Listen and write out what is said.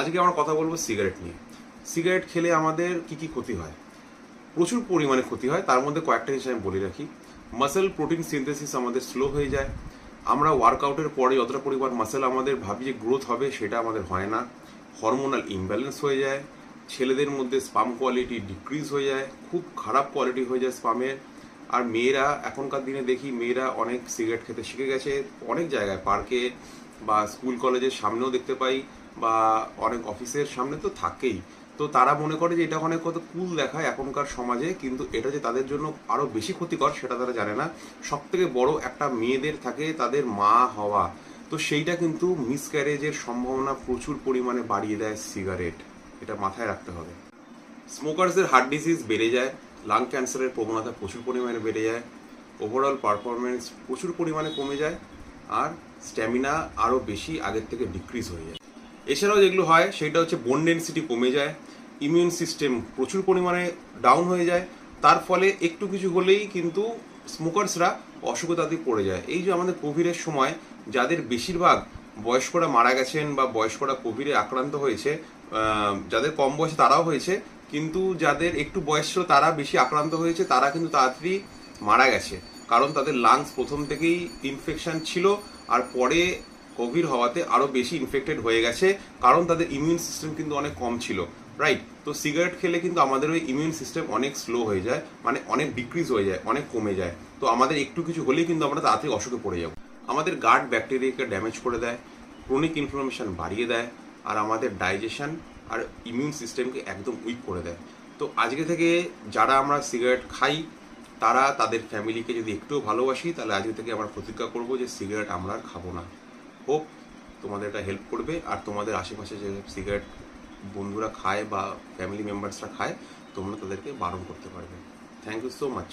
আজকে আমরা কথা বলবো সিগারেট নিয়ে। সিগারেট খেলে আমাদের কি কি ক্ষতি হয়? প্রচুর পরিমাণে ক্ষতি হয়। তার মধ্যে কয়েকটা জিনিস আমি বলে রাখি। মাসেল প্রোটিন সিনথেসিস আমাদের স্লো হয়ে যায়। আমরা ওয়ার্কআউটের পরে যতটা পরিমাণ মাসেল আমাদের ভাবি যে গ্রোথ হবে, সেটা আমাদের হয় না। হরমোনাল ইমব্যালেন্স হয়ে যায়। ছেলেদের মধ্যে স্পাম কোয়ালিটি ডিক্রিজ হয়ে যায়, খুব খারাপ কোয়ালিটি হয়ে যায় স্পামের। আর মেয়েরা এখনকার দিনে দেখি মেয়েরা অনেক সিগারেট খেতে শিখে গেছে। অনেক জায়গায় পার্কে বা স্কুল কলেজের সামনেও দেখতে পাই, বা অনেক অফিসের সামনে তো থাকেই। তো তারা মনে করে যে এটা অনেক কত কুল দেখায় এখনকার সমাজে, কিন্তু এটা যে তাদের জন্য আরো বেশি ক্ষতিকর সেটা তারা জানে না। সব থেকে বড় একটা মেয়েদের থাকে তাদের মা হওয়া, তো সেইটা কিন্তু মিসক্যারেজের সম্ভাবনা প্রচুর পরিমাণে বাড়িয়ে দেয় সিগারেট। এটা মাথায় রাখতে হবে। স্মোকার্সদের হার্ট ডিজিজ বেড়ে যায়, লাং ক্যান্সারের প্রবণতা প্রচুর পরিমাণে বেড়ে যায়, ওভারঅল পারফরমেন্স প্রচুর পরিমাণে কমে যায়, আর স্ট্যামিনা আরও বেশি আগের থেকে ডিক্রিজ হয়ে যায়। এছাড়াও যেগুলো হয় সেটা হচ্ছে বোন ডেন্সিটি কমে যায়, ইমিউন সিস্টেম প্রচুর পরিমাণে ডাউন হয়ে যায়। তার ফলে একটু কিছু হলেই কিন্তু স্মোকার্সরা অসুখে তাদের পড়ে যায়। এই যে আমাদের কোভিডের সময় যাদের বেশিরভাগ বয়স্করা মারা গেছেন বা বয়স্করা কোভিডে আক্রান্ত হয়েছে, যাদের কম বয়সে তারাও হয়েছে, কিন্তু যাদের একটু বয়স ছিল তারা বেশি আক্রান্ত হয়েছে, তারা কিন্তু তাড়াতাড়ি মারা গেছে। কারণ তাদের লাংস প্রথম থেকেই ইনফেকশন ছিল, আর পরে কোভিড হওয়াতে আরও বেশি ইনফেক্টেড হয়ে গেছে, কারণ তাদের ইমিউন সিস্টেম কিন্তু অনেক কম ছিল। রাইট? তো সিগারেট খেলে কিন্তু আমাদের ওই ইমিউন সিস্টেম অনেক স্লো হয়ে যায়, মানে অনেক ডিক্রিজ হয়ে যায়, অনেক কমে যায়। তো আমাদের একটু কিছু হলেই কিন্তু আমরা তাড়াতাড়ি অসুখে পড়ে যাব। আমাদের গাট ব্যাকটেরিয়াকে ড্যামেজ করে দেয়, ক্রনিক ইনফ্লামেশন বাড়িয়ে দেয়, আর আমাদের ডাইজেশন আর ইমিউন সিস্টেমকে একদম উইক করে দেয়। তো আজকে থেকে যারা আমরা সিগারেট খাই তারা তাদের ফ্যামিলিকে যদি একটুও ভালোবাসি, তাহলে আজকে থেকে আমরা প্রতিজ্ঞা করবো যে সিগারেট আমরা আর খাবো না। হোপ তোমাদের এটা হেল্প করবে, আর তোমাদের আশেপাশে যে সিগারেট বন্ধুরা খায় বা ফ্যামিলি মেম্বার্সরা খায়, তোমরা তাদেরকে বারণ করতে পারবে। Thank you so much.